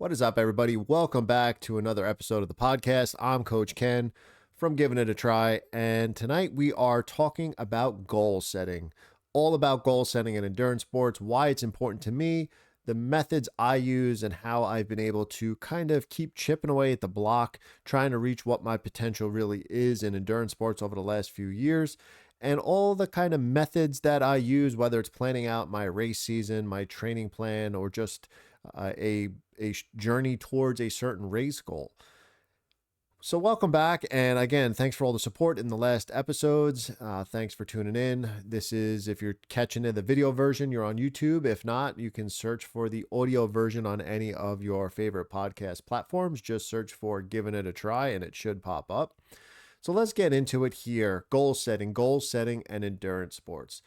What is up, everybody? Welcome back to another episode of the podcast. I'm Coach Ken from Giving It a Try, and tonight we are talking about goal setting. All about goal setting in endurance sports, why it's important to me, the methods I use, and how I've been able to kind of keep chipping away at the block, trying to reach what my potential really is in endurance sports over the last few years. And all the kind of methods that I use, whether it's planning out my race season, my training plan, or just a journey towards a certain race goal. So, welcome back. And again, thanks for all the support in the last episodes. Thanks for tuning in. This is, if you're catching the video version, you're on YouTube. If not, you can search for the audio version on any of your favorite podcast platforms. Just search for Giving It a Try and it should pop up. So, let's get into it here. Goal setting, and endurance sports.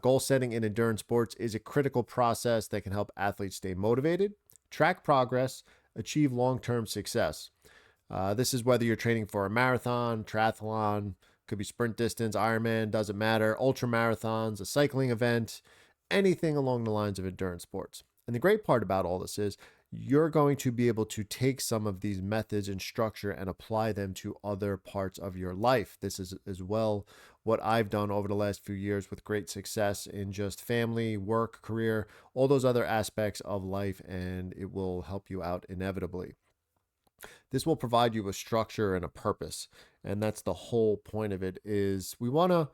Goal setting in endurance sports is a critical process that can help athletes stay motivated, track progress, achieve long-term success. This is whether you're training for a marathon, triathlon, could be sprint distance, Ironman, doesn't matter, ultra marathons, a cycling event, anything along the lines of endurance sports. And the great part about all this is you're going to be able to take some of these methods and structure and apply them to other parts of your life. This is as well what I've done over the last few years with great success in just family, work, career, all those other aspects of life, and it will help you out inevitably. This will provide you with structure and a purpose, and that's the whole point of it. Is we want to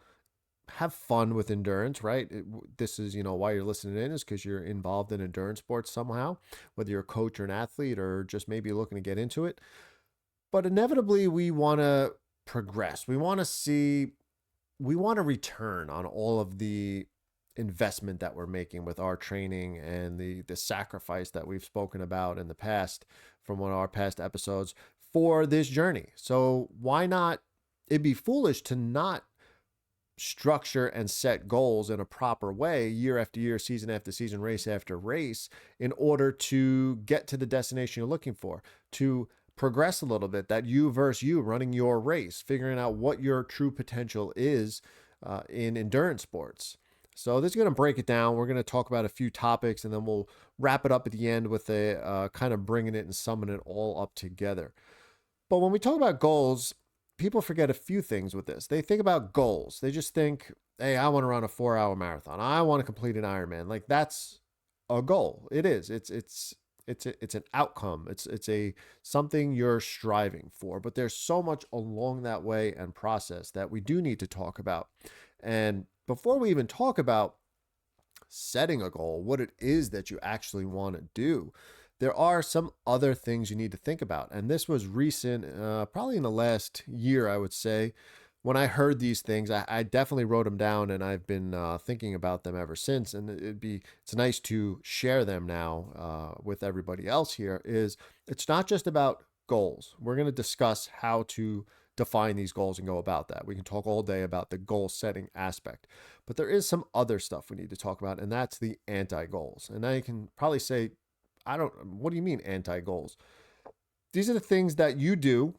have fun with endurance, right? This is, why you're listening in is because you're involved in endurance sports somehow, whether you're a coach or an athlete or just maybe looking to get into it. But inevitably, we want to progress. We want to return on all of the investment that we're making with our training and the sacrifice that we've spoken about in the past from one of our past episodes for this journey. So why not? It'd be foolish to not structure and set goals in a proper way year after year, season after season, race after race in order to get to the destination you're looking for, to progress a little bit, that you versus you running your race, figuring out what your true potential is in endurance sports. So this is going to break it down. We're going to talk about a few topics and then we'll wrap it up at the end with a kind of bringing it and summing it all up together. But when we talk about goals, people forget a few things with this. They think about goals. They just think, hey, I want to run a 4-hour marathon. I want to complete an Ironman. Like that's a goal. It is. It's an outcome. It's a something you're striving for. But there's so much along that way and process that we do need to talk about. And before we even talk about setting a goal, what it is that you actually want to do, there are some other things you need to think about. And this was recent, probably in the last year, I would say, when I heard these things. I definitely wrote them down and I've been thinking about them ever since. And it's nice to share them now with everybody else here. It's not just about goals. We're going to discuss how to define these goals and go about that. We can talk all day about the goal setting aspect, but there is some other stuff we need to talk about, and that's the anti-goals. And now you can probably say, what do you mean anti-goals? These are the things that you do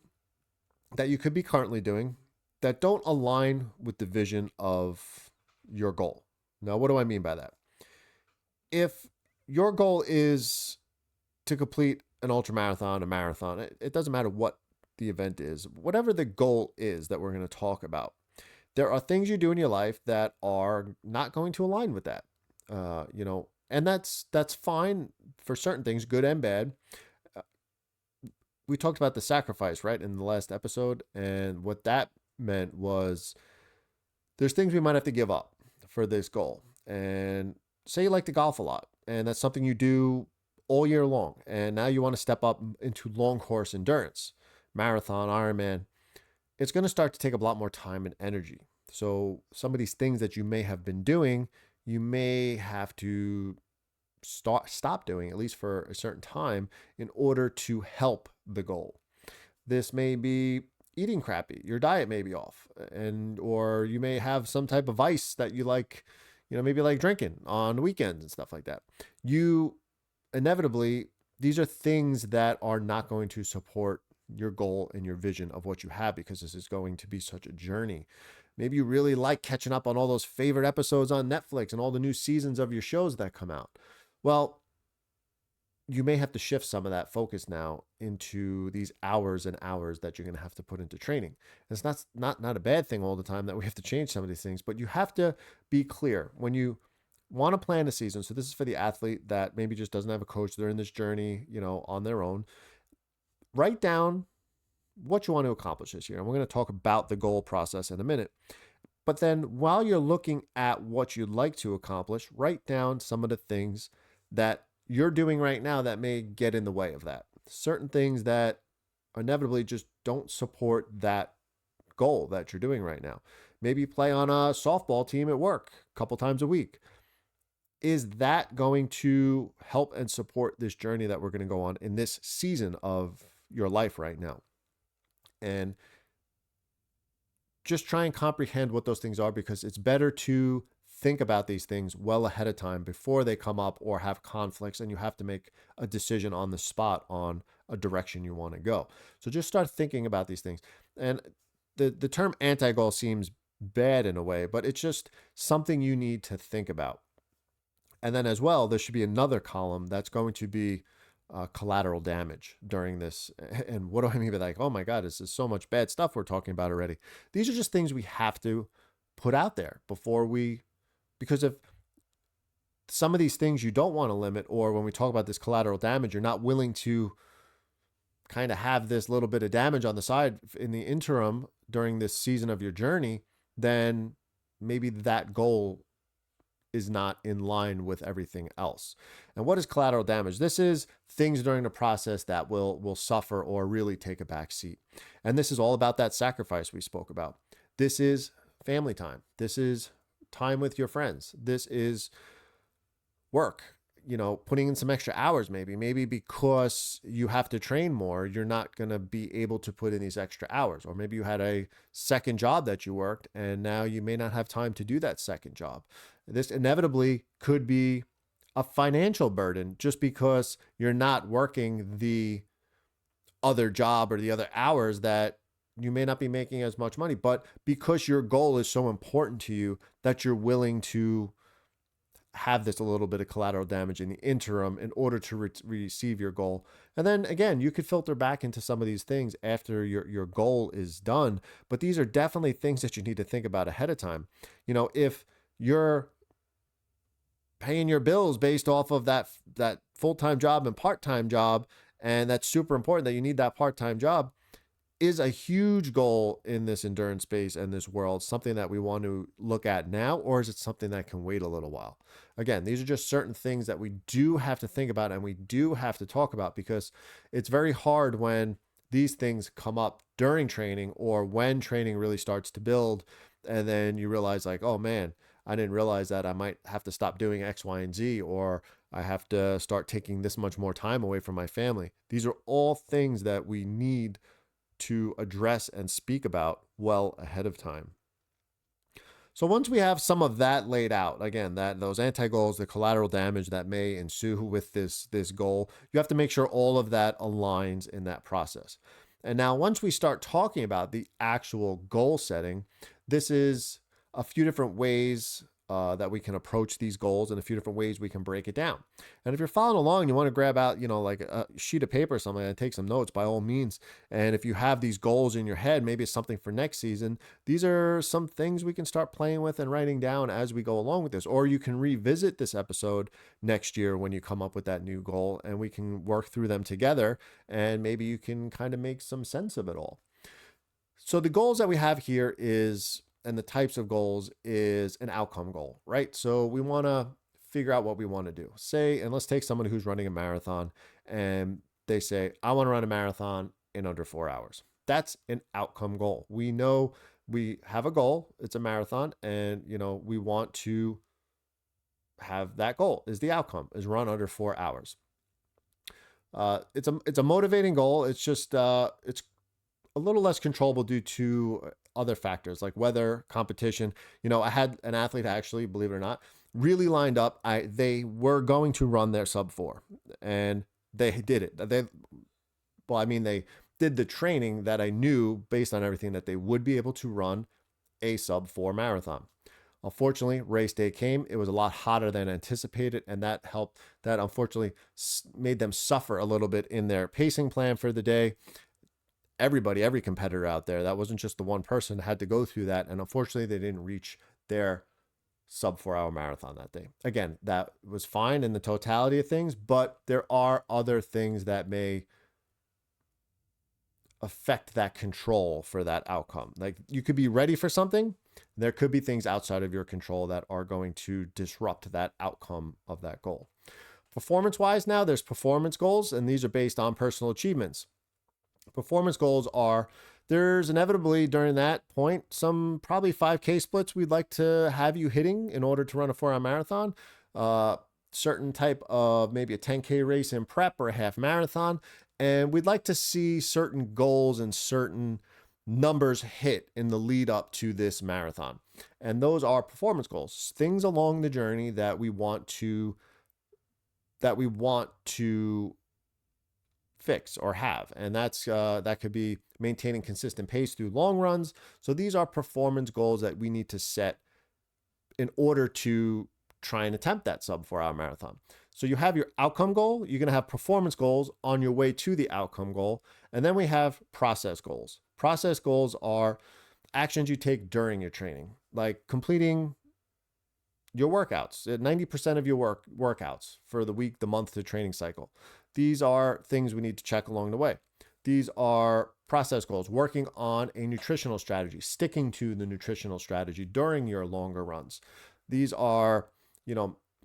that you could be currently doing that don't align with the vision of your goal. Now, what do I mean by that? If your goal is to complete an ultramarathon, a marathon, it doesn't matter what the event is, whatever the goal is that we're going to talk about, there are things you do in your life that are not going to align with that. And that's fine for certain things, good and bad. We talked about the sacrifice, right, in the last episode, and what that meant was there's things we might have to give up for this goal. And say you like to golf a lot, and that's something you do all year long, and now you want to step up into long course endurance, marathon, Ironman. It's going to start to take a lot more time and energy. So some of these things that you may have been doing, you may have to stop doing, at least for a certain time, in order to help the goal. This may be eating crappy. Your diet may be off, or you may have some type of vice that you like, maybe like drinking on weekends and stuff like that. You inevitably, these are things that are not going to support your goal and your vision of what you have, because this is going to be such a journey. Maybe you really like catching up on all those favorite episodes on Netflix and all the new seasons of your shows that come out. Well, you may have to shift some of that focus now into these hours and hours that you're going to have to put into training. And it's not a bad thing all the time that we have to change some of these things, but you have to be clear when you want to plan a season. So this is for the athlete that maybe just doesn't have a coach. They're in this journey, on their own. Write down what you want to accomplish this year. And we're going to talk about the goal process in a minute. But then while you're looking at what you'd like to accomplish, write down some of the things that you're doing right now that may get in the way of that. Certain things that inevitably just don't support that goal that you're doing right now. Maybe you play on a softball team at work a couple times a week. Is that going to help and support this journey that we're going to go on in this season of your life right now? And just try and comprehend what those things are, because it's better to think about these things well ahead of time before they come up or have conflicts and you have to make a decision on the spot on a direction you want to go. So just start thinking about these things. And the term anti-goal seems bad in a way, but it's just something you need to think about. And then as well, there should be another column that's going to be collateral damage during this. And what do I mean by like, oh my God, this is so much bad stuff we're talking about already. These are just things we have to put out there because if some of these things you don't want to limit, or when we talk about this collateral damage, you're not willing to kind of have this little bit of damage on the side in the interim during this season of your journey, then maybe that goal is not in line with everything else. And what is collateral damage? This is things during the process that will suffer or really take a back seat. And this is all about that sacrifice we spoke about. This is family time. This is time with your friends. This is work, putting in some extra hours, maybe because you have to train more, you're not going to be able to put in these extra hours. Or maybe you had a second job that you worked and now you may not have time to do that second job. This inevitably could be a financial burden just because you're not working the other job or the other hours that you may not be making as much money, but because your goal is so important to you that you're willing to have this a little bit of collateral damage in the interim in order to receive your goal. And then again, you could filter back into some of these things after your goal is done, but these are definitely things that you need to think about ahead of time. If you're paying your bills based off of that full-time job and part-time job, and that's super important that you need that part-time job, is a huge goal in this endurance space and this world something that we want to look at now, or is it something that can wait a little while? Again, these are just certain things that we do have to think about and we do have to talk about, because it's very hard when these things come up during training or when training really starts to build, and then you realize like, oh man, I didn't realize that I might have to stop doing X, Y, and Z, or I have to start taking this much more time away from my family. These are all things that we need to address and speak about well ahead of time. So once we have some of that laid out, again, that those anti-goals, the collateral damage that may ensue with this goal, you have to make sure all of that aligns in that process. And now once we start talking about the actual goal setting, this is a few different ways that we can approach these goals, and a few different ways we can break it down. And if you're following along and you want to grab out, like a sheet of paper or something and take some notes, by all means. And if you have these goals in your head, maybe it's something for next season. These are some things we can start playing with and writing down as we go along with this. Or you can revisit this episode next year when you come up with that new goal, and we can work through them together, and maybe you can kind of make some sense of it all. So the goals that we have here and the types of goals is an outcome goal, right? So we want to figure out what we want to do. And let's take someone who's running a marathon and they say, I want to run a marathon in under 4 hours. That's an outcome goal. We know we have a goal. It's a marathon, and we want to have that goal is the outcome is run under 4 hours. It's a motivating goal. It's just it's a little less controllable due to other factors like weather, competition. I had an athlete actually, believe it or not, really lined up. They were going to run their sub 4, and they did it. They did the training that I knew based on everything that they would be able to run a sub 4 marathon. Unfortunately, race day came. It was a lot hotter than anticipated, and that unfortunately made them suffer a little bit in their pacing plan for the day. Every competitor out there, that wasn't just the one person, had to go through that. And unfortunately, they didn't reach their sub 4 hour marathon that day. Again, that was fine in the totality of things, but there are other things that may affect that control for that outcome. Like, you could be ready for something. There could be things outside of your control that are going to disrupt that outcome of that goal. Performance wise, now there's performance goals, and these are based on personal achievements. Performance goals are, there's inevitably during that point some probably 5K splits we'd like to have you hitting in order to run a 4-hour marathon. Certain type of maybe a 10K race in prep or a half marathon. And we'd like to see certain goals and certain numbers hit in the lead up to this marathon. And those are performance goals, things along the journey that we want to fix or have. And that could be maintaining consistent pace through long runs. So these are performance goals that we need to set in order to try and attempt that sub 4-hour marathon. So you have your outcome goal, you're going to have performance goals on your way to the outcome goal, and then we have process goals. Process goals are actions you take during your training, like completing your workouts, 90% of your workouts for the week, the month, the training cycle. These are things we need to check along the way. These are process goals, working on a nutritional strategy, sticking to the nutritional strategy during your longer runs. These are,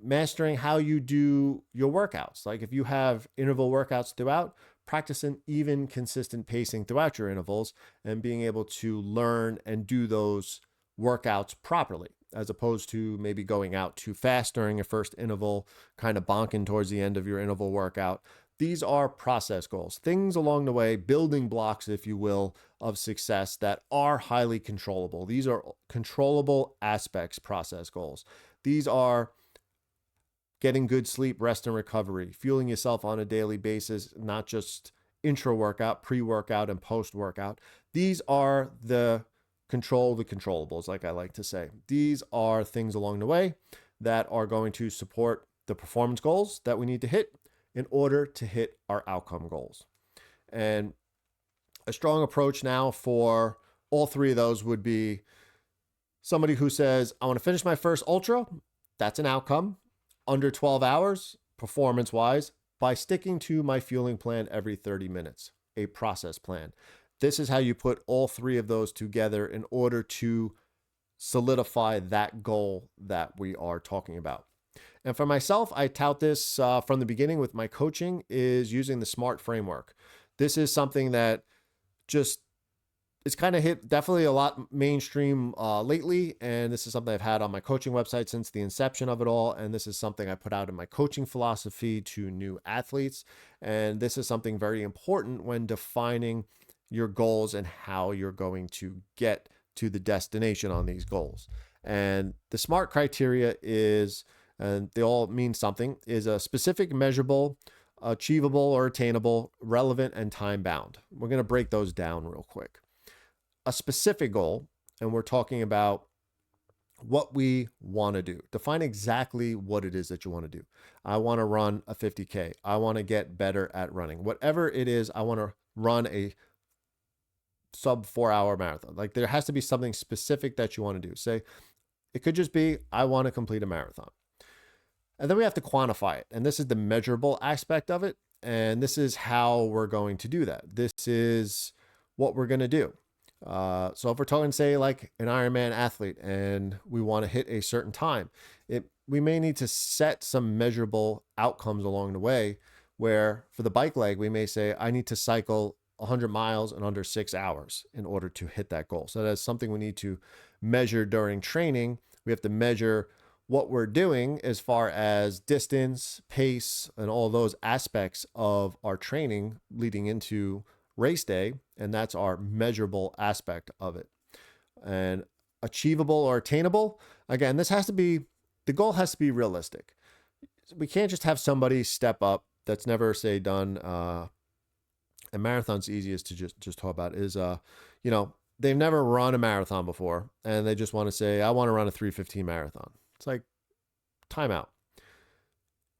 mastering how you do your workouts. Like if you have interval workouts throughout, practicing even consistent pacing throughout your intervals and being able to learn and do those workouts properly, as opposed to maybe going out too fast during your first interval, kind of bonking towards the end of your interval workout. These are process goals, things along the way, building blocks, if you will, of success that are highly controllable. These are controllable aspects, process goals. These are getting good sleep, rest, and recovery, fueling yourself on a daily basis, not just intra-workout, pre-workout, and post-workout. These are the controllables, like I like to say. These are things along the way that are going to support the performance goals that we need to hit in order to hit our outcome goals. And a strong approach now for all three of those would be somebody who says, I want to finish my first ultra. That's an outcome. Under 12 hours, performance-wise, by sticking to my fueling plan every 30 minutes, a process plan. This is how you put all three of those together in order to solidify that goal that we are talking about. And for myself, I tout this from the beginning with my coaching, is using the SMART framework. This is something that it's kind of hit definitely a lot mainstream lately. And this is something I've had on my coaching website since the inception of it all. And this is something I put out in my coaching philosophy to new athletes. And this is something very important when defining your goals and how you're going to get to the destination on these goals. And the SMART criteria is, and they all mean something, is a specific, measurable, achievable or attainable, relevant, and time bound. We're going to break those down real quick. A specific goal, and we're talking about what we want to do. Define exactly what it is that you want to do. I want to run a 50K. I want to get better at running. Whatever it is, I want to run a sub 4-hour marathon. Like, there has to be something specific that you want to do. Say, it could just be, I want to complete a marathon. And then we have to quantify it. And this is the measurable aspect of it. And this is how we're going to do that. This is what we're going to do. So if we're talking, say, like an Ironman athlete, and we want to hit a certain time, we may need to set some measurable outcomes along the way, where for the bike leg, we may say, I need to cycle 100 miles in under 6 hours in order to hit that goal. So that's something we need to measure during training. We have to measure what we're doing as far as distance, pace, and all those aspects of our training leading into race day, and that's our measurable aspect of it. And achievable or attainable, again, the goal has to be realistic. We can't just have somebody step up that's never, say, done and marathon's easiest to just talk about is they've never run a marathon before and they just want to say, I want to run a 3:15 marathon. It's like, timeout.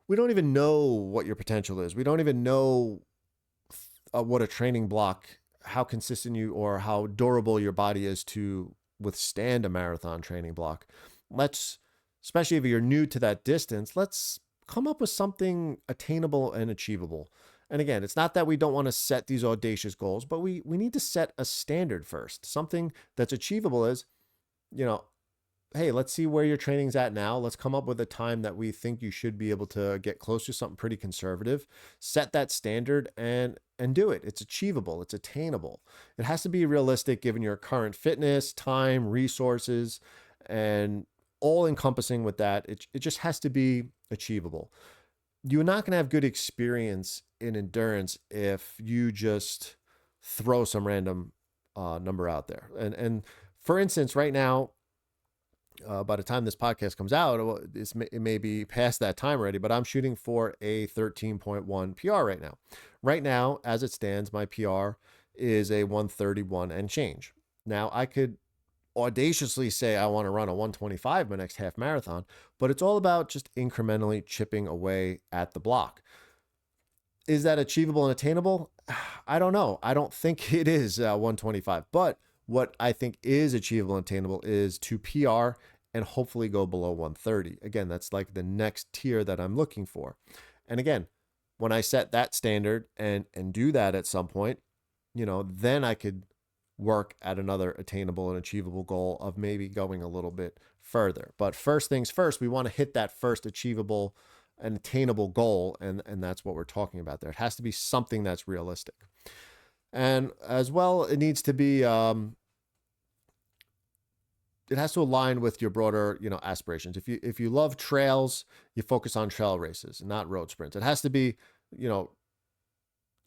We don't even know what your potential is. We don't even know what a training block, how consistent you or how durable your body is to withstand a marathon training block. Let's, especially if you're new to that distance, let's come up with something attainable and achievable. And again, it's not that we don't want to set these audacious goals, but we need to set a standard first. Something that's achievable is, you know, hey, let's see where your training's at now. Let's come up with a time that we think you should be able to get close to something pretty conservative. Set that standard and do it. It's achievable. It's attainable. It has to be realistic given your current fitness, time, resources, and all encompassing with that. It just has to be achievable. You're not going to have good experience in endurance if you just throw some random number out there. And for instance, right now, by the time this podcast comes out, it may be past that time already, but I'm shooting for a 13.1 PR right now. Right now, as it stands, my PR is a 131 and change. Now, I could audaciously say I want to run a 125 my next half marathon, but it's all about just incrementally chipping away at the block. Is that achievable and attainable? I don't know. I don't think it is 125, but what I think is achievable and attainable is to PR and hopefully go below 130. Again, that's like the next tier that I'm looking for. And again, when I set that standard and do that at some point, then I could work at another attainable and achievable goal of maybe going a little bit further. But first things first, we want to hit that first achievable and attainable goal, and that's what we're talking about there. It has to be something that's realistic. And as well, it needs to be, it has to align with your broader, aspirations. If you love trails, you focus on trail races, not road sprints. It has to be,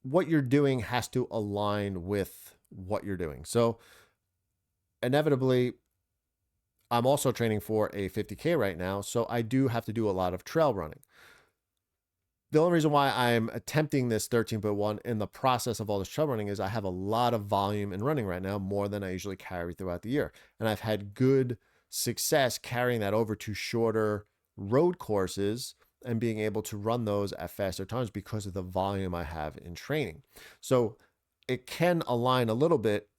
what you're doing has to align with what you're doing. So inevitably, I'm also training for a 50K right now, so I do have to do a lot of trail running. The only reason why I'm attempting this 13.1 in the process of all this trail running is I have a lot of volume in running right now, more than I usually carry throughout the year. And I've had good success carrying that over to shorter road courses and being able to run those at faster times because of the volume I have in training. So it can align a little bit.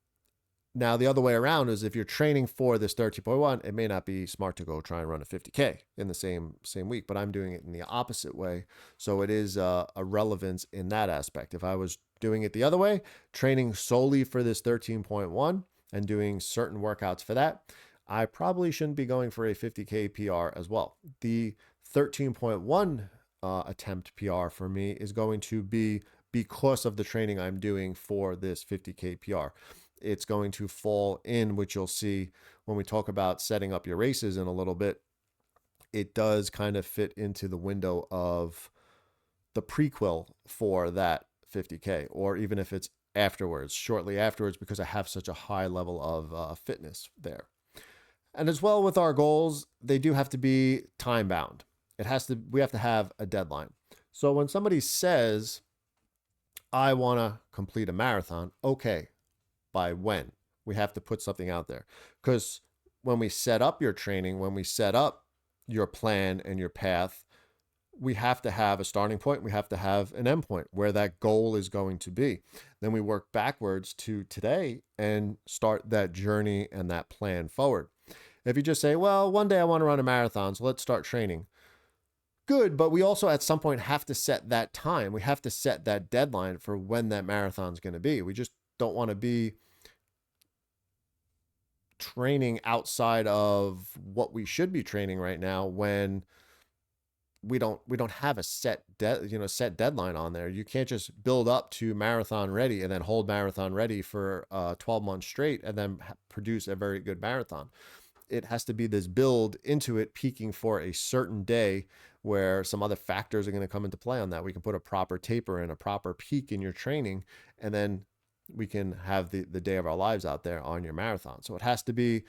Now, the other way around is if you're training for this 13.1, it may not be smart to go try and run a 50K in the same week, but I'm doing it in the opposite way. So it is a relevance in that aspect. If I was doing it the other way, training solely for this 13.1 and doing certain workouts for that, I probably shouldn't be going for a 50K PR as well. The 13.1 attempt PR for me is going to be because of the training I'm doing for this 50K PR. It's going to fall in, which you'll see when we talk about setting up your races in a little bit. It does kind of fit into the window of the prequel for that 50K, or even if it's afterwards, shortly afterwards, because I have such a high level of fitness there. And as well with our goals, they do have to be time bound. We have to have a deadline. So when somebody says, I want to complete a marathon, okay, by when? We have to put something out there. Because when we set up your training, when we set up your plan and your path, we have to have a starting point. We have to have an end point where that goal is going to be. Then we work backwards to today and start that journey and that plan forward. If you just say, well, one day I want to run a marathon, so let's start training. Good, but we also at some point have to set that time. We have to set that deadline for when that marathon is going to be. We just don't want to be training outside of what we should be training right now when we don't have a set deadline on there. You can't just build up to marathon ready and then hold marathon ready for 12 months straight and then produce a very good marathon. It has to be this build into it, peaking for a certain day where some other factors are going to come into play on that. We can put a proper taper and a proper peak in your training, and then we can have the day of our lives out there on your marathon. So it has to be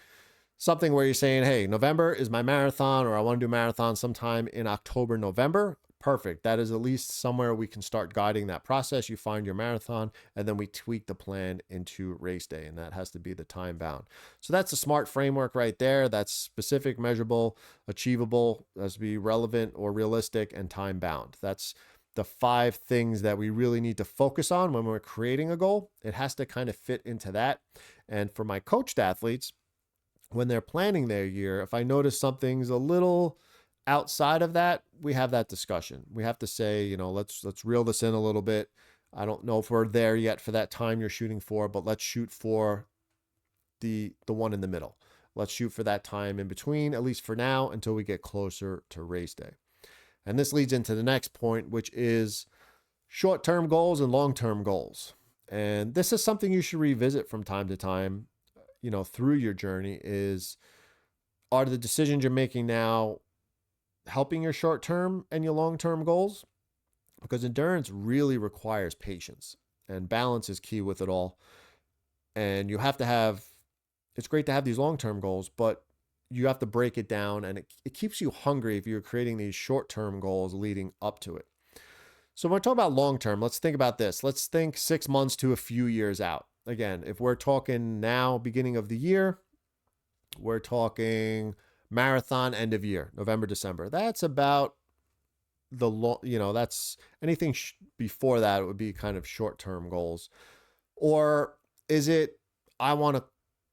something where you're saying, hey, November is my marathon, or I want to do marathon sometime in October, November. perfect. That is at least somewhere we can start guiding that process. You find your marathon, and then we tweak the plan into race day, and that has to be the time bound. So that's a SMART framework right there. That's specific, measurable, achievable, has to be relevant or realistic, and time bound. That's the 5 things that we really need to focus on when we're creating a goal. It has to kind of fit into that. And for my coached athletes, when they're planning their year, if I notice something's a little outside of that, we have that discussion. We have to say, let's reel this in a little bit. I don't know if we're there yet for that time you're shooting for, but let's shoot for the one in the middle. Let's shoot for that time in between, at least for now, until we get closer to race day. And this leads into the next point, which is short-term goals and long-term goals. And this is something you should revisit from time to time, through your journey. Are the decisions you're making now helping your short-term and your long-term goals? Because endurance really requires patience, and balance is key with it all. And it's great to have these long-term goals, but you have to break it down, and it keeps you hungry if you're creating these short-term goals leading up to it. So when we talk about long-term, let's think about this. Let's think 6 months to a few years out. Again, if we're talking now, beginning of the year, we're talking marathon end of year, November, December. That's about that's anything before that, it would be kind of short-term goals. Or is it,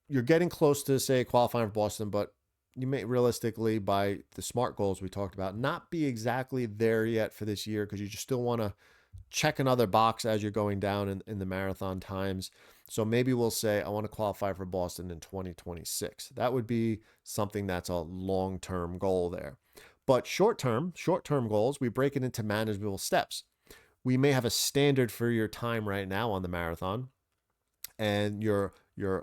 you're getting close to, say, qualifying for Boston, but you may realistically, by the SMART goals we talked about, not be exactly there yet for this year, because you just still want to check another box as you're going down in the marathon times. So maybe we'll say, I want to qualify for Boston in 2026. That would be something that's a long-term goal there. But short-term goals, we break it into manageable steps. We may have a standard for your time right now on the marathon, and your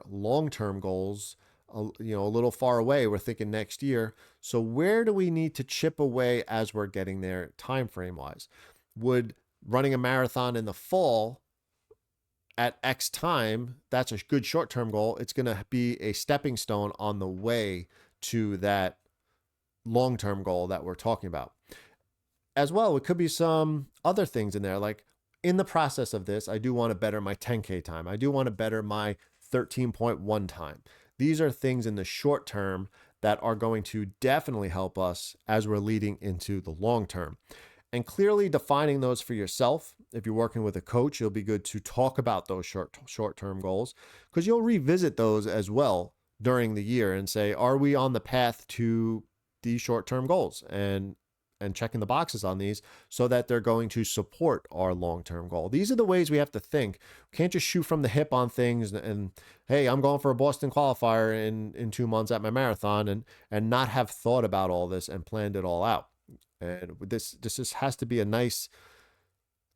long-term goals, a little far away. We're thinking next year. So where do we need to chip away as we're getting there time frame wise? Would running a marathon in the fall at X time, that's a good short-term goal. It's going to be a stepping stone on the way to that long-term goal that we're talking about. As well, it could be some other things in there, like in the process of this, I do want to better my 10K time. I do want to better my 13.1 time. These are things in the short term that are going to definitely help us as we're leading into the long term. And clearly defining those for yourself. If you're working with a coach, it'll be good to talk about those short-term goals, because you'll revisit those as well during the year and say, are we on the path to these short-term goals? And checking the boxes on these so that they're going to support our long-term goal. These are the ways we have to think. We can't just shoot from the hip on things and hey, I'm going for a Boston qualifier in 2 months at my marathon and not have thought about all this and planned it all out. And this just has to be it's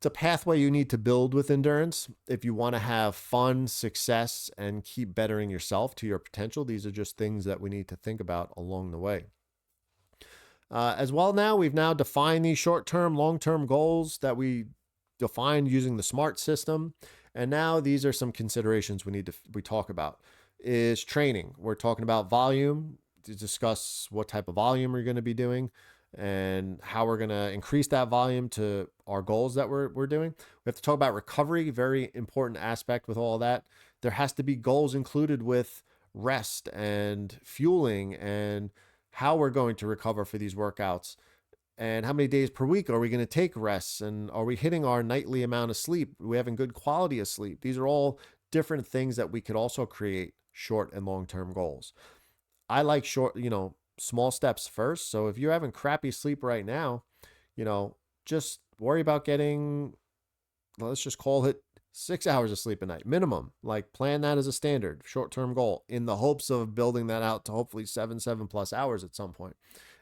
a pathway you need to build with endurance. If you want to have fun, success, and keep bettering yourself to your potential, these are just things that we need to think about along the way. As well, we've now defined these short-term, long-term goals that we defined using the SMART system. And now these are some considerations we talk about. Is training. We're talking about volume, to discuss what type of volume we're going to be doing and how we're going to increase that volume to our goals that we're doing. We have to talk about recovery, very important aspect with all that. There has to be goals included with rest and fueling and how we're going to recover for these workouts, and how many days per week are we going to take rests, and are we hitting our nightly amount of sleep? Are we having good quality of sleep? These are all different things that we could also create short and long-term goals. I like small steps first. So if you're having crappy sleep right now, just worry about getting, let's just call it 6 hours of sleep a night minimum. Like, plan that as a standard short-term goal in the hopes of building that out to hopefully 7 plus hours at some point.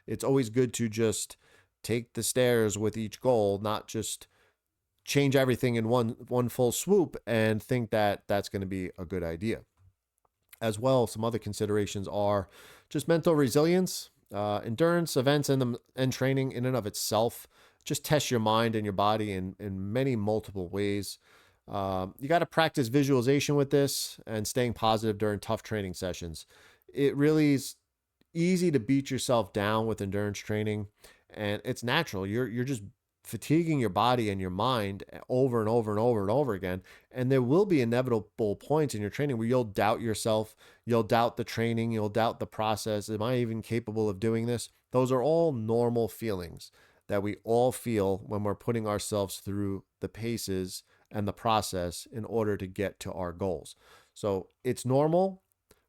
It's always good to just take the stairs with each goal, not just change everything in one full swoop and think that that's going to be a good idea. As well, some other considerations are just mental resilience, endurance events and training in and of itself just test your mind and your body in many multiple ways. You got to practice visualization with this and staying positive during tough training sessions. It really is easy to beat yourself down with endurance training, and it's natural. You're just fatiguing your body and your mind over and over and over and over again. And there will be inevitable points in your training where you'll doubt yourself, you'll doubt the training, you'll doubt the process. Am I even capable of doing this? Those are all normal feelings that we all feel when we're putting ourselves through the paces and the process in order to get to our goals. So it's normal.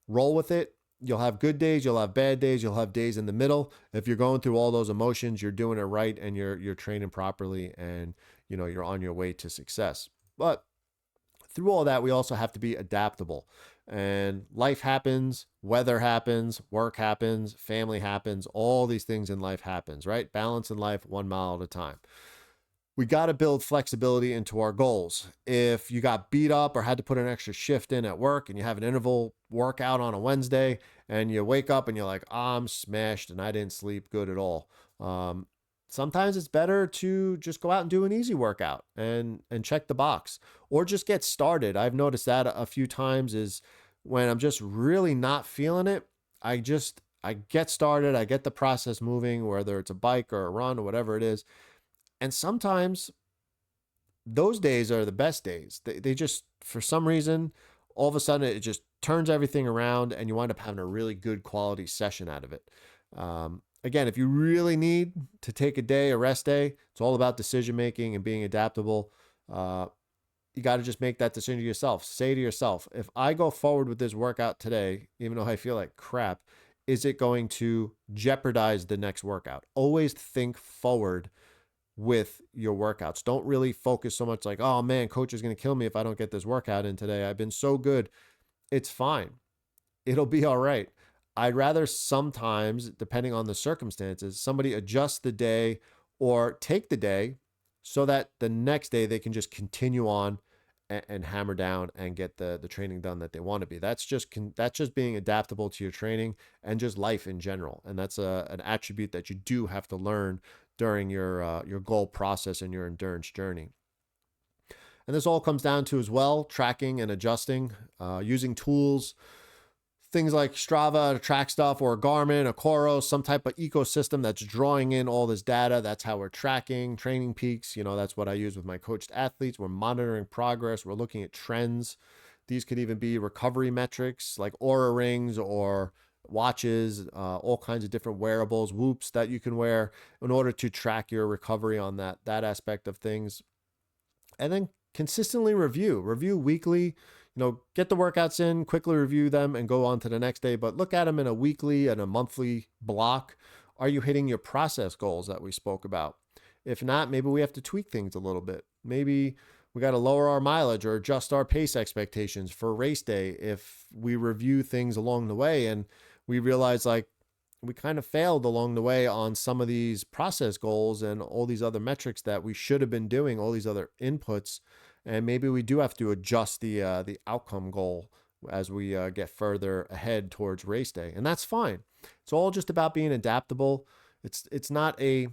Roll with it. You'll have good days, you'll have bad days, you'll have days in the middle. If you're going through all those emotions, you're doing it right and you're training properly, and you're on your way to success. But through all that, we also have to be adaptable. And life happens, weather happens, work happens, family happens, all these things in life happens, right? Balance in life 1 mile at a time. We got to build flexibility into our goals. If you got beat up or had to put an extra shift in at work and you have an interval workout on a Wednesday and you wake up and you're like, I'm smashed and I didn't sleep good at all. Sometimes it's better to just go out and do an easy workout and check the box, or just get started. I've noticed that a few times is when I'm just really not feeling it. I get started, I get the process moving, whether it's a bike or a run or whatever it is. And sometimes those days are the best days. They just, for some reason, all of a sudden it just turns everything around and you wind up having a really good quality session out of it. Again, if you really need to take a day, a rest day, it's all about decision making and being adaptable. You got to just make that decision yourself. Say to yourself, if I go forward with this workout today, even though I feel like crap, is it going to jeopardize the next workout? Always think forward with your workouts. Don't really focus so much like, oh man, coach is going to kill me if I don't get this workout in today. I've been so good. It's fine. It'll be all right. I'd rather sometimes, depending on the circumstances, somebody adjust the day or take the day so that the next day they can just continue on and hammer down and get the training done that they want to be. That's just being adaptable to your training and just life in general. And that's an attribute that you do have to learn during your goal process and your endurance journey. And this all comes down to, as well, tracking and adjusting, using tools, things like Strava to track stuff, or a Garmin, a Coros, some type of ecosystem that's drawing in all this data. That's how we're tracking training peaks. That's what I use with my coached athletes. We're monitoring progress. We're looking at trends. These could even be recovery metrics like Aura rings or watches, all kinds of different wearables, whoops that you can wear in order to track your recovery on that aspect of things. And then consistently review weekly. Get the workouts in, quickly review them, and go on to the next day. But look at them in a weekly and a monthly block. Are you hitting your process goals that we spoke about? If not, maybe we have to tweak things a little bit. Maybe we got to lower our mileage or adjust our pace expectations for race day if we review things along the way and we realize like we kind of failed along the way on some of these process goals and all these other metrics that we should have been doing, all these other inputs. And maybe we do have to adjust the outcome goal as we get further ahead towards race day. And that's fine. It's all just about being adaptable. It's not a,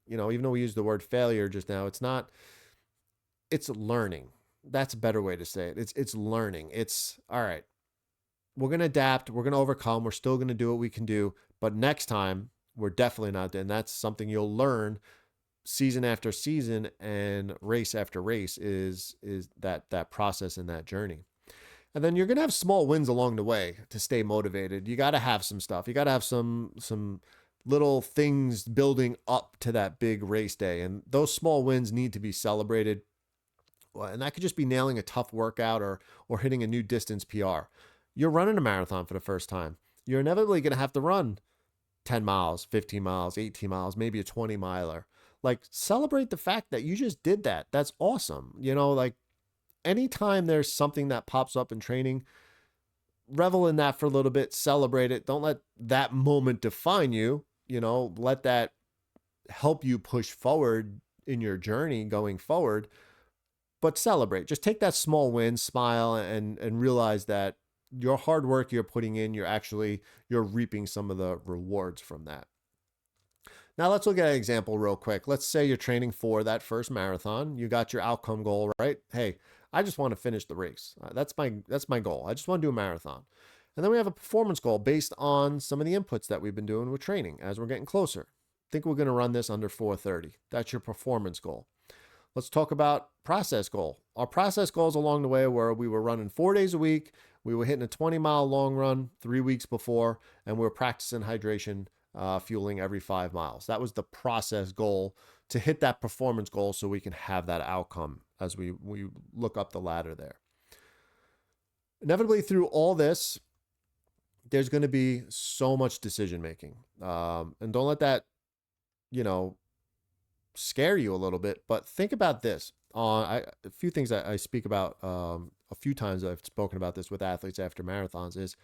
even though we use the word failure just now, it's learning. That's a better way to say it. It's learning. It's all right. We're going to adapt. We're going to overcome. We're still going to do what we can do. But next time, we're definitely not. And that's something you'll learn season after season and race after race is that process and that journey. And then you're going to have small wins along the way to stay motivated. You got to have some stuff. You got to have some little things building up to that big race day. And those small wins need to be celebrated. And that could just be nailing a tough workout or hitting a new distance PR. You're running a marathon for the first time. You're inevitably going to have to run 10 miles, 15 miles, 18 miles, maybe a 20 miler. Like, celebrate the fact that you just did that. That's awesome. Like, anytime there's something that pops up in training, revel in that for a little bit, celebrate it. Don't let that moment define you. Let that help you push forward in your journey going forward. But celebrate. Just take that small win, smile, and realize that your hard work you're putting in, you're reaping some of the rewards from that. Now let's look at an example real quick. Let's say you're training for that first marathon. You got your outcome goal, right? Hey, I just want to finish the race. That's my goal. I just want to do a marathon. And then we have a performance goal based on some of the inputs that we've been doing with training as we're getting closer. think we're going to run this under 4:30. That's your performance goal. Let's talk about process goal. Our process goals along the way were we were running 4 days a week. We were hitting a 20-mile long run 3 weeks before, and we were practicing hydration, fueling every 5 miles. That was the process goal to hit that performance goal so we can have that outcome as we look up the ladder there. Inevitably, through all this, there's going to be so much decision making. And don't let that, scare you a little bit, but think about this. A few things that I speak about a few times I've spoken about this with athletes after marathons is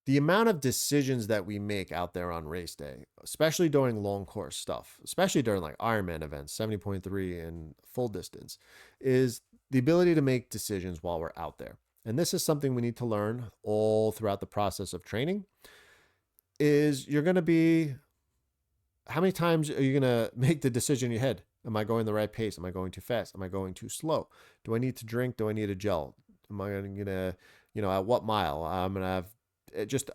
the amount of decisions that we make out there on race day, especially during long course stuff, especially during like Ironman events, 70.3 and full distance, is the ability to make decisions while we're out there. And this is something we need to learn all throughout the process of training. Is you're going to be, how many times are you going to make the decision in your head? Am I going the right pace? Am I going too fast? Am I going too slow? Do I need to drink? Do I need a gel? Am I going to, at what mile? I'm going to have just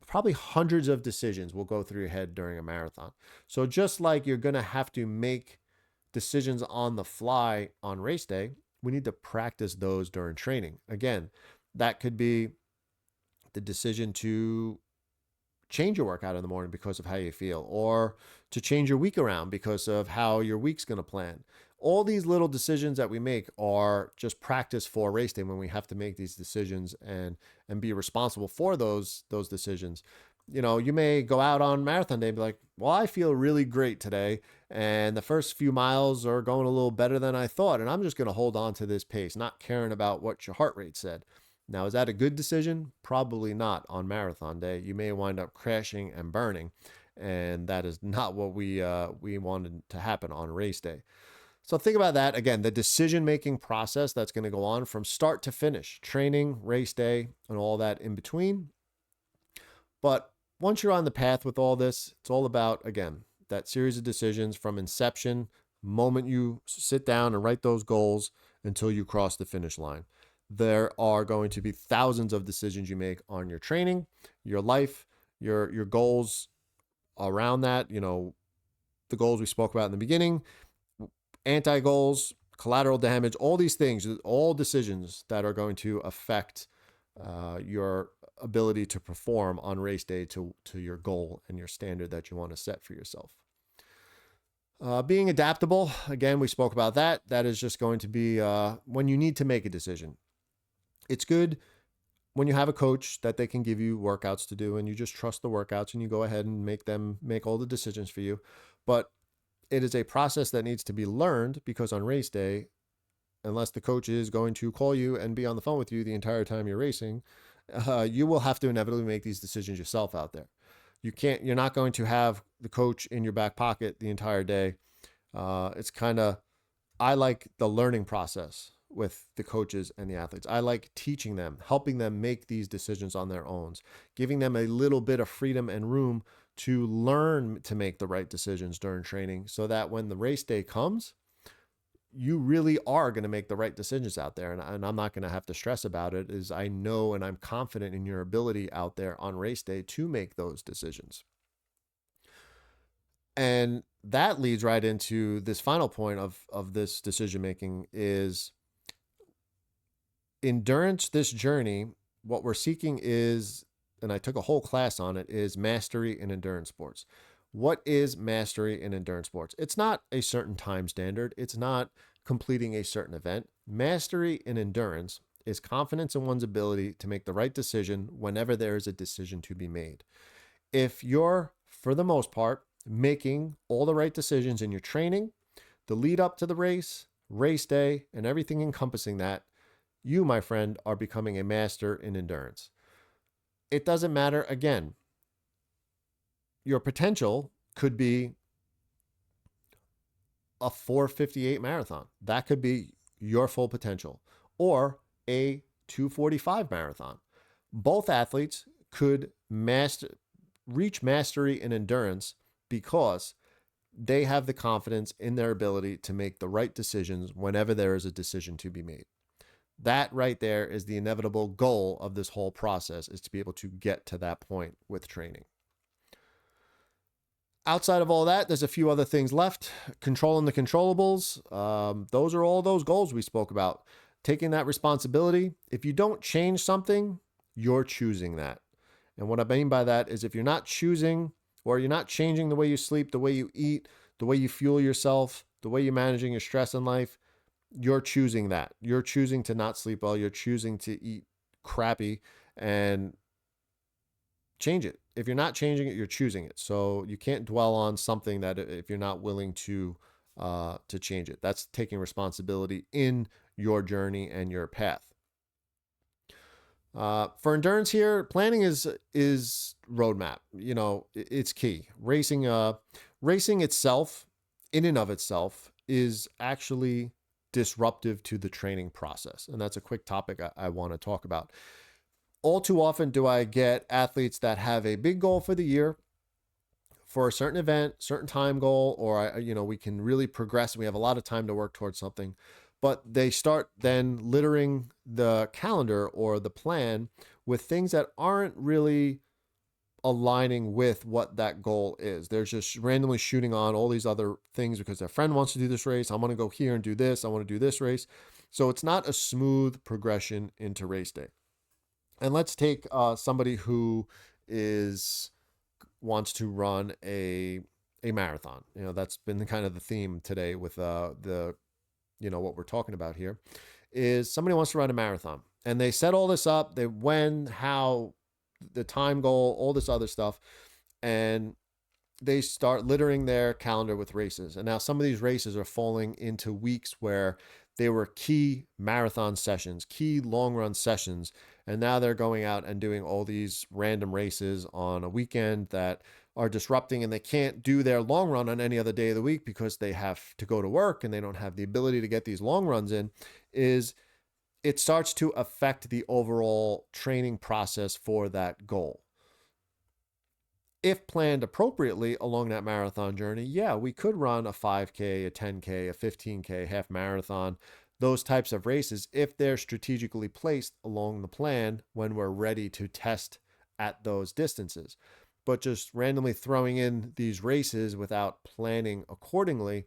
probably hundreds of decisions will go through your head during a marathon. So just like you're going to have to make decisions on the fly on race day, we need to practice those during training. Again, that could be the decision to change your workout in the morning because of how you feel, or to change your week around because of how your week's going to plan. All these little decisions that we make are just practice for race day when we have to make these decisions and be responsible for those decisions. You may go out on marathon day and be like, well, I feel really great today, and the first few miles are going a little better than I thought, and I'm just going to hold on to this pace, not caring about what your heart rate said. Now, is that a good decision? Probably not on marathon day. You may wind up crashing and burning, and that is not what we wanted to happen on race day. So think about that. Again, the decision-making process that's going to go on from start to finish, training, race day, and all that in between. But once you're on the path with all this, it's all about, again, that series of decisions from inception, moment you sit down and write those goals until you cross the finish line. There are going to be thousands of decisions you make on your training, your life, your goals around that, the goals we spoke about in the beginning, anti-goals, collateral damage, all these things, all decisions that are going to affect your ability to perform on race day to your goal and your standard that you want to set for yourself. Being adaptable, again, we spoke about that. That is just going to be when you need to make a decision. It's good when you have a coach that they can give you workouts to do and you just trust the workouts and you go ahead and make all the decisions for you. But it is a process that needs to be learned, because on race day, unless the coach is going to call you and be on the phone with you the entire time you're racing, you will have to inevitably make these decisions yourself out there. You're not going to have the coach in your back pocket the entire day. I like the learning process with the coaches and the athletes. I like teaching them, helping them make these decisions on their own, giving them a little bit of freedom and room to learn to make the right decisions during training, so that when the race day comes, you really are going to make the right decisions out there. And I'm not going to have to stress about it, as I know and I'm confident in your ability out there on race day to make those decisions. And that leads right into this final point of this decision making is endurance. This journey, what we're seeking is, and I took a whole class on it, is mastery in endurance sports. What is mastery in endurance sports? It's not a certain time standard. It's not completing a certain event. Mastery in endurance is confidence in one's ability to make the right decision whenever there is a decision to be made. If you're, for the most part, making all the right decisions in your training, the lead up to the race day, and everything encompassing that, you, my friend, are becoming a master in endurance. It doesn't matter, again, your potential could be a 4:58 marathon. That could be your full potential, or a 2:45 marathon. Both athletes could reach mastery in endurance because they have the confidence in their ability to make the right decisions whenever there is a decision to be made. That right there is the inevitable goal of this whole process, is to be able to get to that point with training. Outside of all that, there's a few other things left. Controlling the controllables. Those are all those goals we spoke about. Taking that responsibility. If you don't change something, you're choosing that. And what I mean by that is if you're not choosing or you're not changing the way you sleep, the way you eat, the way you fuel yourself, the way you're managing your stress in life, you're choosing that. You're choosing to not sleep well. You're choosing to eat crappy and change it. If you're not changing it, you're choosing it. So you can't dwell on something that if you're not willing to change it. That's taking responsibility in your journey and your path. For endurance here, planning is roadmap. You know, it's key. Racing itself, in and of itself, is actually disruptive to the training process, and that's a quick topic I want to talk about. All too often do I get athletes that have a big goal for the year, for a certain event, certain time goal, or we can really progress. We have a lot of time to work towards something, but they start then littering the calendar or the plan with things that aren't really aligning with what that goal is. They're just randomly shooting on all these other things because their friend wants to do this race. I want to go here and do this. I want to do this race. So it's not a smooth progression into race day. And let's take somebody who wants to run a marathon. You know, that's been kind of the theme today with what we're talking about here is somebody wants to run a marathon and they set all this up, they when, how, the time goal, all this other stuff, and they start littering their calendar with races. And now some of these races are falling into weeks where they were key marathon sessions, key long run sessions, and now they're going out and doing all these random races on a weekend that are disrupting, and they can't do their long run on any other day of the week because they have to go to work and they don't have the ability to get these long runs in. It starts to affect the overall training process for that goal. If planned appropriately along that marathon journey, yeah, we could run a 5K, a 10K, a 15K, half marathon, those types of races, if they're strategically placed along the plan when we're ready to test at those distances. But just randomly throwing in these races without planning accordingly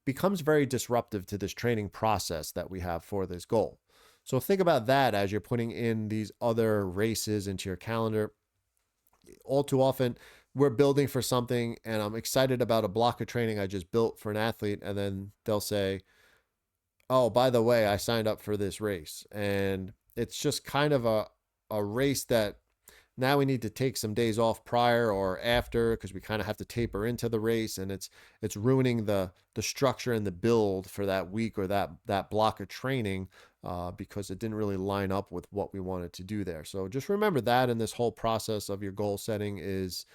becomes very disruptive to this training process that we have for this goal. So think about that as you're putting in these other races into your calendar. All too often, we're building for something and I'm excited about a block of training I just built for an athlete, and then they'll say, oh, by the way, I signed up for this race. And it's just kind of a race that now we need to take some days off prior or after because we kind of have to taper into the race, and it's ruining the structure and the build for that week or that block of training because it didn't really line up with what we wanted to do there. So just remember that in this whole process of your goal setting is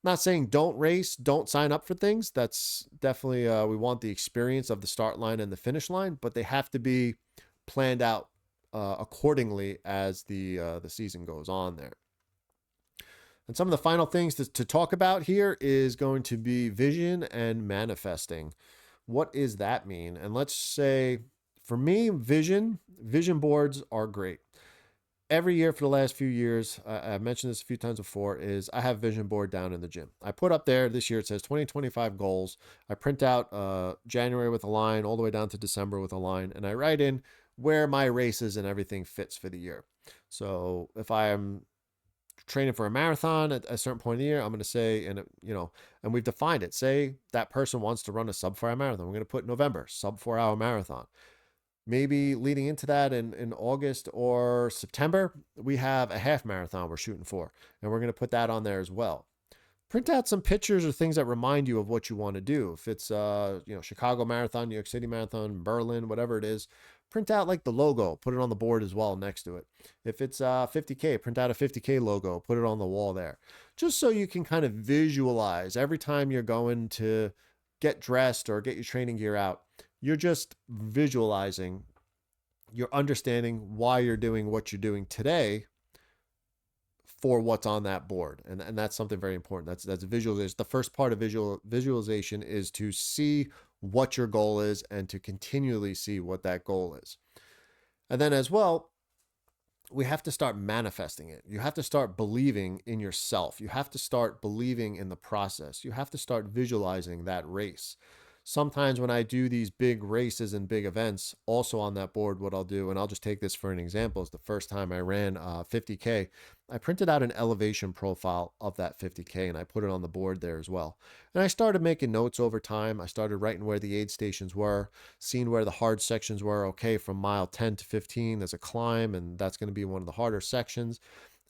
not saying don't race, don't sign up for things. That's definitely we want the experience of the start line and the finish line, but they have to be planned out accordingly as the season goes on there. And some of the final things to talk about here is going to be vision and manifesting. What does that mean? And let's say, for me, vision boards are great. Every year for the last few years, I've mentioned this a few times before, is I have vision board down in the gym. I put up there this year, it says 2025 goals. I print out January with a line all the way down to December with a line, and I write in where my races and everything fits for the year. So if I am training for a marathon at a certain point in the year, I'm going to say, and we've defined it. Say that person wants to run a sub 4 hour marathon. We're going to put November, sub 4 hour marathon. Maybe leading into that in August or September, we have a half marathon we're shooting for, and we're going to put that on there as well. Print out some pictures or things that remind you of what you want to do. If it's Chicago Marathon, New York City Marathon, Berlin, whatever it is, print out like the logo, put it on the board as well next to it. If it's 50K, print out a 50K logo, put it on the wall there. Just so you can kind of visualize every time you're going to get dressed or get your training gear out, you're just visualizing, you're understanding why you're doing what you're doing today for what's on that board. And that's something very important. That's visualization. The first part of visualization is to see what your goal is and to continually see what that goal is. And then as well, we have to start manifesting it. You have to start believing in yourself. You have to start believing in the process. You have to start visualizing that race. Sometimes when I do these big races and big events, also on that board, what I'll do, and I'll just take this for an example, is the first time I ran 50K, I printed out an elevation profile of that 50K and I put it on the board there as well. And I started making notes over time. I started writing where the aid stations were, seeing where the hard sections were. Okay, from mile 10 to 15, there's a climb, and that's going to be one of the harder sections.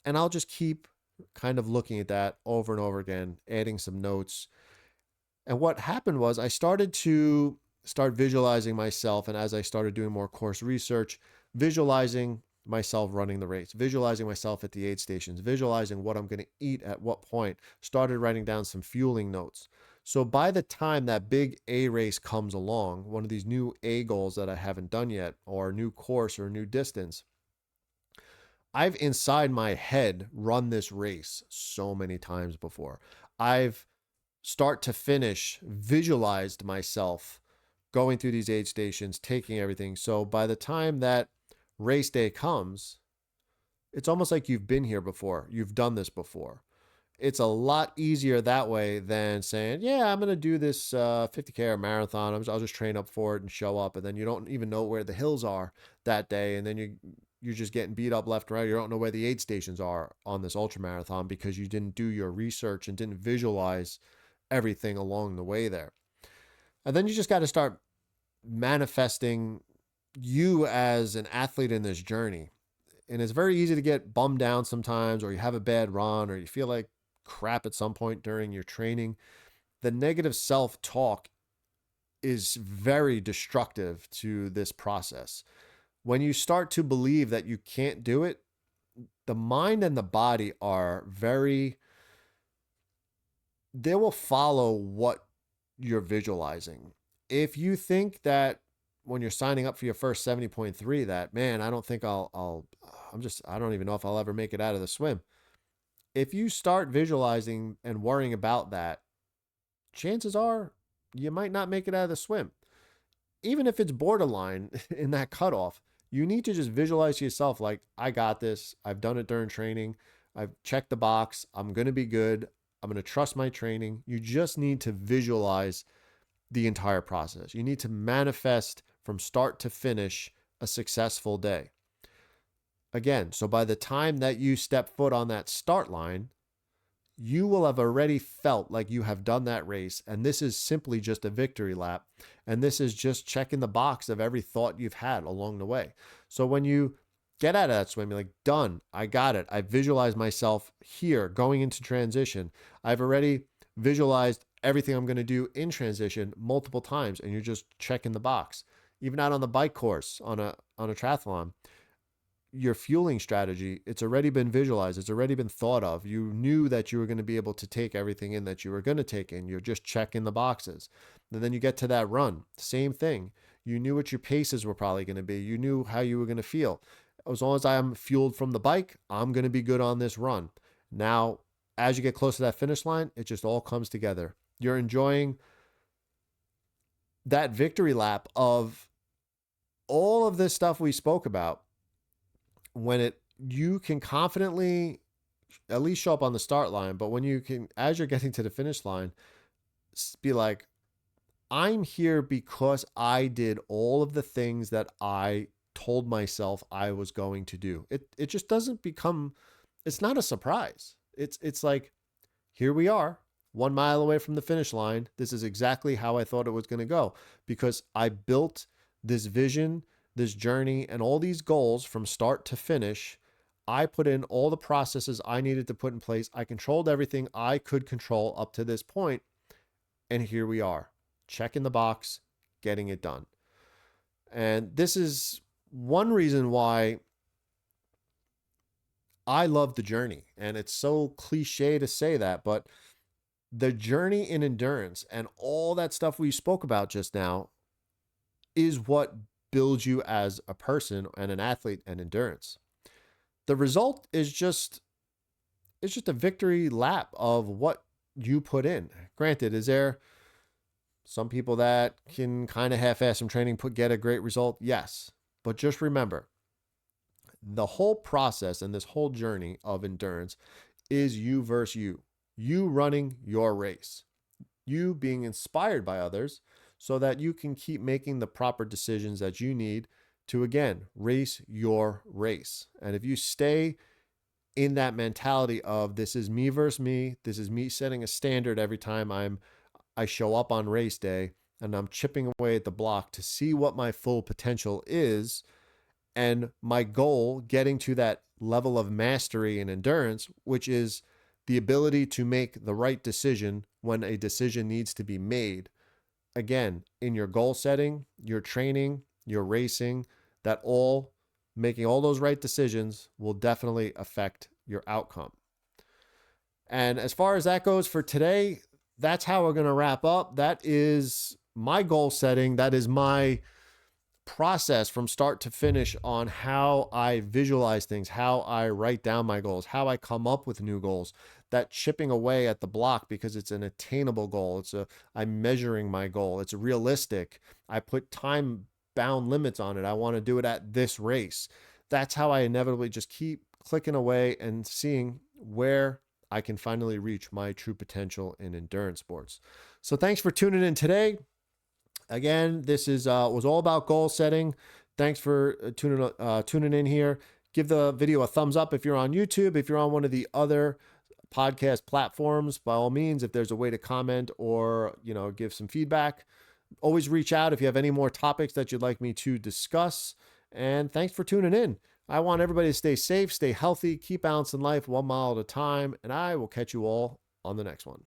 And I'll just keep kind of looking at that over and over again, adding some notes. And what happened was I started to start visualizing myself. And as I started doing more course research, visualizing myself running the race, visualizing myself at the aid stations, visualizing what I'm going to eat at what point, started writing down some fueling notes. So by the time that big A race comes along, one of these new A goals that I haven't done yet, or a new course or a new distance, I've inside my head run this race so many times before. I've start to finish visualized myself going through these aid stations, taking everything. So by the time that race day comes, it's almost like you've been here before. You've done this before. It's a lot easier that way than saying, yeah, I'm going to do this 50K or marathon. I'll just train up for it and show up. And then you don't even know where the hills are that day. And then you're just getting beat up left and right. You don't know where the aid stations are on this ultra marathon because you didn't do your research and didn't visualize everything along the way there. And then you just got to start manifesting you as an athlete in this journey. And it's very easy to get bummed down sometimes, or you have a bad run, or you feel like crap at some point during your training. The negative self talk is very destructive to this process. When you start to believe that you can't do it, the mind and the body are they will follow what you're visualizing. If you think that when you're signing up for your first 70.3 that, man, I don't think I don't even know if I'll ever make it out of the swim. If you start visualizing and worrying about that, chances are you might not make it out of the swim. Even if it's borderline in that cutoff, you need to just visualize to yourself like, I got this. I've done it during training. I've checked the box. I'm going to be good. I'm going to trust my training. You just need to visualize the entire process. You need to manifest from start to finish a successful day. Again, so by the time that you step foot on that start line, you will have already felt like you have done that race. And this is simply just a victory lap. And this is just checking the box of every thought you've had along the way. So when you get out of that swim, you're like, done, I got it. I visualized myself here going into transition. I've already visualized everything I'm going to do in transition multiple times. And you're just checking the box. Even out on the bike course on a triathlon, your fueling strategy, it's already been visualized. It's already been thought of. You knew that you were going to be able to take everything in that you were going to take in. You're just checking the boxes. And then you get to that run. Same thing. You knew what your paces were probably going to be. You knew how you were going to feel. As long as I'm fueled from the bike, I'm going to be good on this run. Now, as you get close to that finish line, it just all comes together. You're enjoying that victory lap of all of this stuff we spoke about. When you can confidently at least show up on the start line, but when you can, as you're getting to the finish line, be like, I'm here because I did all of the things that I told myself I was going to do. It just doesn't become, it's not a surprise. It's like, here we are, 1 mile away from the finish line. This is exactly how I thought it was going to go because I built this vision, this journey, and all these goals from start to finish. I put in all the processes I needed to put in place. I controlled everything I could control up to this point. And here we are, checking the box, getting it done. And this is one reason why I love the journey. And it's so cliche to say that, but the journey in endurance and all that stuff we spoke about just now is what builds you as a person and an athlete and endurance. The result is it's just a victory lap of what you put in. Granted, is there some people that can kind of half-ass some training, get a great result? Yes. But just remember, The whole process and this whole journey of endurance is you versus you running your race, you being inspired by others so that you can keep making the proper decisions that you need to, again, race your race. And if you stay in that mentality of this is me versus me, this is me setting a standard every time I show up on race day, and I'm chipping away at the block to see what my full potential is, and my goal getting to that level of mastery and endurance, which is the ability to make the right decision when a decision needs to be made. Again, in your goal setting, your training, your racing, that all making all those right decisions will definitely affect your outcome. And as far as that goes for today, that's how we're going to wrap up. That is my goal setting. That is my process from start to finish on how I visualize things, how I write down my goals, how I come up with new goals. That chipping away at the block because it's an attainable goal. I'm measuring my goal. It's realistic. I put time bound limits on it. I want to do it at this race. That's how I inevitably just keep clicking away and seeing where I can finally reach my true potential in endurance sports. So thanks for tuning in today. Again, this was all about goal setting. Thanks for tuning in here. Give the video a thumbs up if you're on YouTube. If you're on one of the other podcast platforms, by all means, if there's a way to comment or give some feedback, always reach out if you have any more topics that you'd like me to discuss. And thanks for tuning in. I want everybody to stay safe, stay healthy, keep balancing life 1 mile at a time, and I will catch you all on the next one.